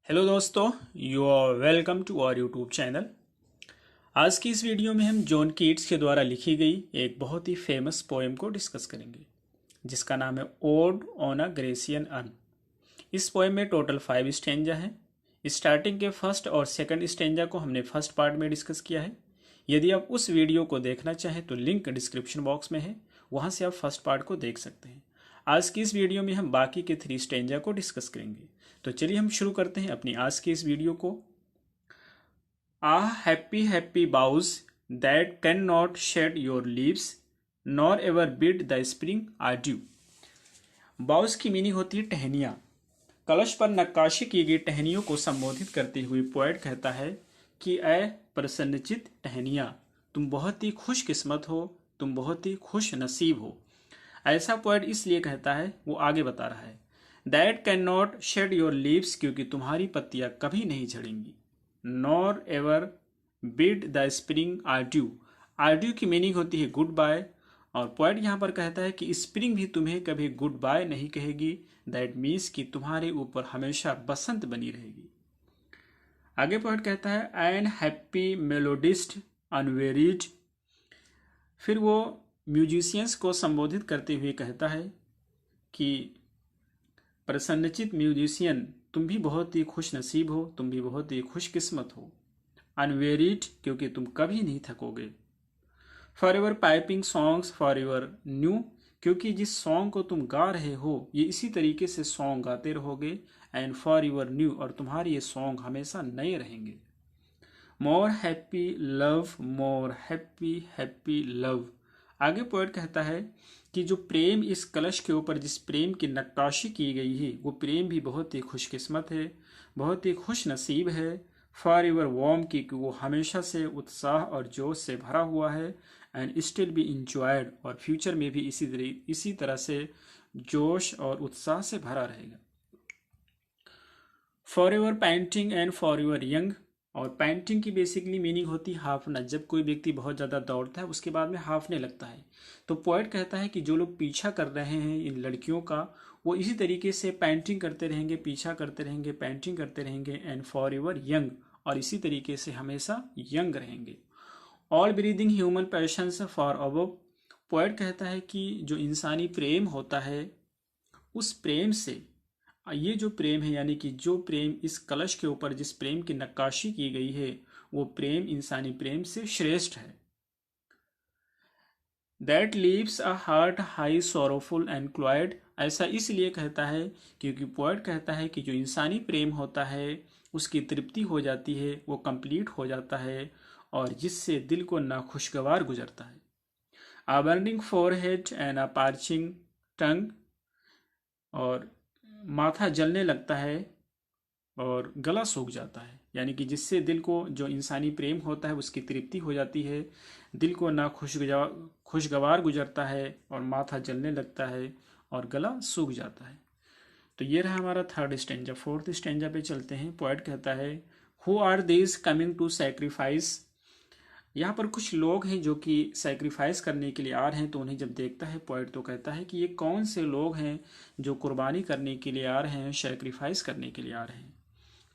Hello दोस्तों, you are welcome to our YouTube channel. आज की इस वीडियो में हम जॉन कीट्स के द्वारा लिखी गई एक बहुत ही फेमस पोएम को डिस्कस करेंगे, जिसका नाम है odd on a Grecian earn. इस पोएम में टोटल 5 स्टेंजा हैं। स्टार्टिंग के फर्स्ट और सेकंड स्टेंजा को हमने फर्स्ट पार्ट में डिस्कस किया है। यदि आप उस वीडियो को देखना चाहें तो लिंक डिस्क्रिप्शन बॉक्स में है, वहाँ से आप फर्स्ट पार्ट को देख सकते हैं। आज की इस वीडियो में हम बाकी के 3 स्टेंजा को डिस्कस करेंगे। तो चलिए हम शुरू करते हैं अपनी आज की इस वीडियो को। Ah happy happy boughs that cannot shed your leaves nor ever bid the spring adieu. Boughs की मीनिंग होती है टहनियाँ। कलश पर नक्काशी की गई टहनियों को संबोधित करते हुए पोएट कहता है कि ऐ प्रसन्नचित टहनियाँ, तुम बहुत ही खुशकिस्मत हो, तुम बहुत ही खुश नसीब हो। ऐसा पोएट इसलिए कहता है, वो आगे बता रहा है, that cannot shed your leaves, क्योंकि तुम्हारी पत्तियां कभी नहीं झड़ेंगी। Nor ever bid the spring adieu. Adieu की मीनिंग होती है गुड बाय, और पोएट यहाँ पर कहता है कि स्प्रिंग भी तुम्हें कभी गुड बाय नहीं कहेगी। दैट मीन्स कि तुम्हारे ऊपर हमेशा बसंत बनी रहेगी। आगे पोएट कहता है एन हैप्पी मेलोडिस्ट अनवेरिड। फिर वो म्यूजिशियंस को संबोधित करते हुए कहता है कि प्रसन्नचित म्यूजिशियन, तुम भी बहुत ही खुश नसीब हो, तुम भी बहुत ही खुशकिस्मत हो। अनवेरिड, क्योंकि तुम कभी नहीं थकोगे। For ever piping songs for ever new, क्योंकि जिस सॉन्ग को तुम गा रहे हो ये इसी तरीके से सॉन्ग गाते रहोगे। एंड फॉर एवर न्यू, और तुम्हारे ये सॉन्ग हमेशा नए रहेंगे। More happy love, more happy happy love. आगे पोएट कहता है कि जो प्रेम इस कलश के ऊपर जिस प्रेम की नक्काशी की गई है वो प्रेम भी बहुत ही खुशकिस्मत है, बहुत ही खुश नसीब है। फॉर एवर वॉर्म, की वो हमेशा से उत्साह और जोश से भरा हुआ है। एंड स्टिल बी इंजॉयड, और फ्यूचर में भी इसी तरह से जोश और उत्साह से भरा रहेगा। For ever painting and for ever young. और पेंटिंग की बेसिकली मीनिंग होती है हाफना। जब कोई व्यक्ति बहुत ज़्यादा दौड़ता है उसके बाद में हाफने लगता है, तो पोएट कहता है कि जो लोग पीछा कर रहे हैं इन लड़कियों का, वो इसी तरीके से पेंटिंग करते रहेंगे, पीछा करते रहेंगे, पेंटिंग करते रहेंगे। एंड फॉर एवर यंग, और इसी तरीके से हमेशा यंग रहेंगे। All breathing human patience for above. Poet कहता है कि जो इंसानी प्रेम होता है उस प्रेम से, ये जो प्रेम है यानी कि जो प्रेम इस कलश के ऊपर जिस प्रेम की नक्काशी की गई है वो प्रेम इंसानी प्रेम से श्रेष्ठ है। That leaves a heart high sorrowful and cloyed. ऐसा इसलिए कहता है क्योंकि पोएट कहता है कि जो इंसानी प्रेम होता है उसकी तृप्ति हो जाती है, वो कंप्लीट हो जाता है, और जिससे दिल को नाखुशगवार गुजरता है। A burning forehead and a parching tongue. और माथा जलने लगता है और गला सूख जाता है, यानी कि जिससे दिल को जो इंसानी प्रेम होता है उसकी तृप्ति हो जाती है, दिल को ना खुशगवार गुजरता है और माथा जलने लगता है और गला सूख जाता है। तो ये रहा हमारा थर्ड स्टेंजा। फोर्थ स्टेंजा पे चलते हैं। पोएट कहता है who are this coming to sacrifice. यहाँ पर कुछ लोग हैं जो कि सैक्रिफाइस करने के लिए आ रहे हैं, तो उन्हें जब देखता है पोएट तो कहता है कि ये कौन से लोग हैं जो कुर्बानी करने के लिए आ रहे हैं, सैक्रिफाइस करने के लिए आ रहे हैं।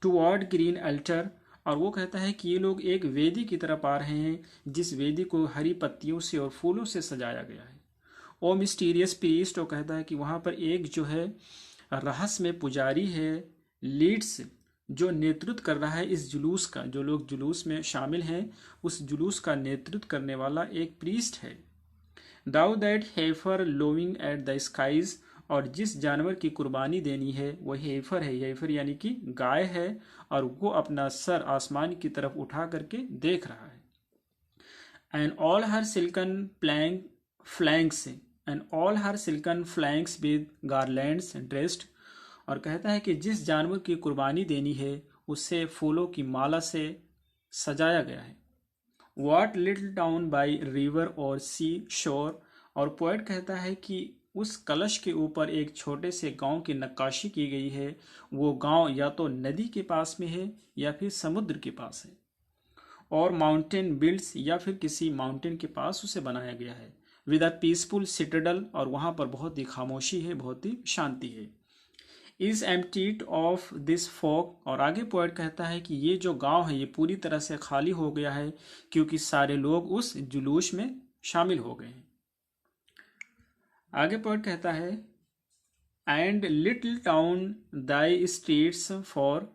टूवर्ड ग्रीन अल्टर, और वो कहता है कि ये लोग एक वेदी की तरफ आ रहे हैं जिस वेदी को हरी पत्तियों से और फूलों से सजाया गया है। ओ मिस्टीरियस प्रीस्ट, वो कहता है कि वहाँ पर एक जो है रहस्य में पुजारी है, लीड्स, जो नेतृत्व कर रहा है इस जुलूस का। जो लोग जुलूस में शामिल हैं उस जुलूस का नेतृत्व करने वाला एक प्रीस्ट है। Thou that heifer lowing at the skies, और जिस जानवर की कुर्बानी देनी है वह हेफर है। हेफर यानी कि गाय है, और वो अपना सर आसमान की तरफ उठा करके देख रहा है। And all her silken plank flanks, and all her silken flanks with garlands dressed. और कहता है कि जिस जानवर की कुर्बानी देनी है उसे फूलों की माला से सजाया गया है। What little town by river और सी शोर, और पोएट कहता है कि उस कलश के ऊपर एक छोटे से गांव की नक्काशी की गई है। वो गांव या तो नदी के पास में है या फिर समुद्र के पास है, और माउंटेन बिल्ड्स, या फिर किसी माउंटेन के पास उसे बनाया गया है। विद अ पीसफुल सिटाडल, और वहाँ पर बहुत ही खामोशी है, बहुत ही शांति है। इज एम्प्टीड ऑफ दिस फोक। और आगे पोएट कहता है कि ये जो गांव है ये पूरी तरह से खाली हो गया है क्योंकि सारे लोग उस जुलूस में शामिल हो गए हैं। आगे पोएट कहता है and little town Dai streets for.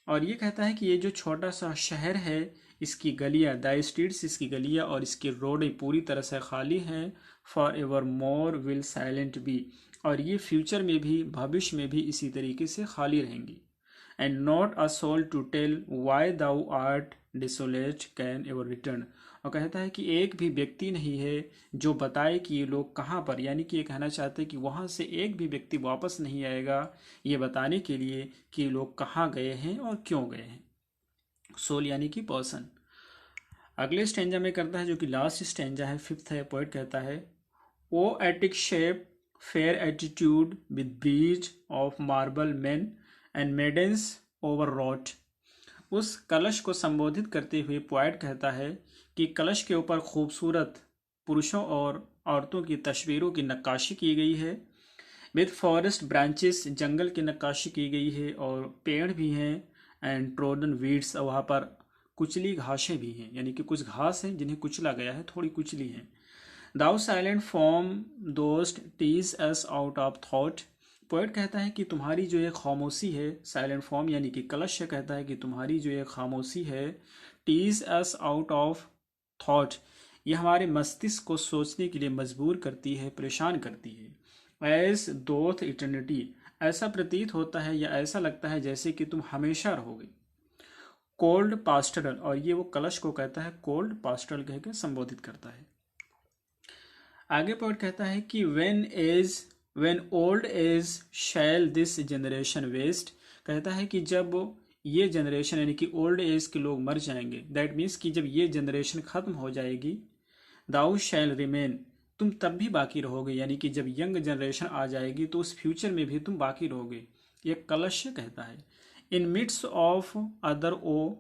और ये कहता है कि ये जो छोटा सा शहर है इसकी गलियां, दाई स्ट्रीट्स इसकी गलियां और इसकी रोडें पूरी तरह से खाली हैं। For ever more will silent be. और ये फ्यूचर में भी, भविष्य में भी इसी तरीके से खाली रहेंगी। And not a soul to tell why thou art desolate can ever return. और कहता है कि एक भी व्यक्ति नहीं है जो बताए कि ये लोग कहाँ पर, यानी कि ये कहना चाहते हैं कि वहाँ से एक भी व्यक्ति वापस नहीं आएगा ये बताने के लिए कि ये लोग कहाँ गए हैं और क्यों गए हैं। सोल यानी कि पर्सन। अगले स्टेंजा में करता है जो कि लास्ट स्टेंजा है, फिफ्थ है। पोएट कहता है O Attic shape fair attitude with brede of marble men and maidens overwrought. उस कलश को संबोधित करते हुए पोएट कहता है कि कलश के ऊपर खूबसूरत पुरुषों और औरतों की तस्वीरों की नक्काशी की गई है। विद फॉरेस्ट ब्रांचेस, जंगल की नक्काशी की गई है और पेड़ भी हैं। एंड ट्रोडन वीड्स, वहाँ पर कुचली घासें भी हैं, यानी कि कुछ घास हैं जिन्हें कुचला गया है, थोड़ी कुचली हैं। Thou silent form dost tease us out of thought. Poet कहता है कि तुम्हारी जो ये खामोशी है, साइलेंट फॉर्म यानी कि कलश से कहता है कि तुम्हारी जो ये खामोशी है, tease us out of thought, ये हमारे मस्तिष्क को सोचने के लिए मजबूर करती है, परेशान करती है। एज दोथ इटर्निटी, ऐसा प्रतीत होता है या ऐसा लगता है जैसे कि तुम हमेशा रहोगे। कोल्ड पास्टरल, और ये वो कलश को कहता है कोल्ड पास्टरल कह के संबोधित करता है। आगे पोएट कहता है कि when old age shall this generation waste. कहता है कि जब ये जनरेशन यानी कि ओल्ड एज के लोग मर जाएंगे, दैट मीन्स कि जब ये जनरेशन खत्म हो जाएगी, दाउ शैल रिमेन, तुम तब भी बाकी रहोगे, यानी कि जब यंग जनरेशन आ जाएगी तो उस फ्यूचर में भी तुम बाकी रहोगे। ये कलश कहता है in midst of other woe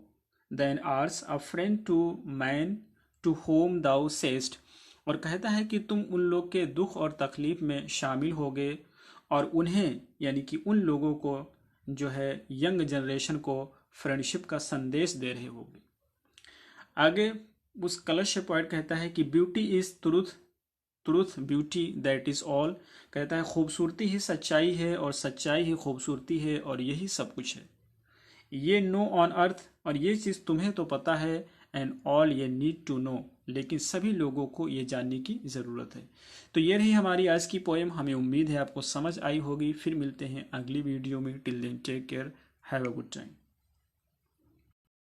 than ours a friend to man to whom thou say'st. और कहता है कि तुम उन लोग के दुख और तकलीफ में शामिल होगे और उन्हें यानी कि उन लोगों को जो है यंग जनरेशन को फ्रेंडशिप का संदेश दे रहे होगे। आगे उस कलश पॉइंट कहता है कि beauty is truth, truth beauty that is all. कहता है खूबसूरती ही सच्चाई है और सच्चाई ही खूबसूरती है और यही सब कुछ है। ये नो ऑन अर्थ, और ये चीज़ तुम्हें तो पता है, एंड ऑल ये नीड टू नो, लेकिन सभी लोगों को ये जानने की ज़रूरत है। तो ये रही हमारी आज की पोएम। हमें उम्मीद है आपको समझ आई होगी। फिर मिलते हैं अगली वीडियो में। Till then take care, have a good time.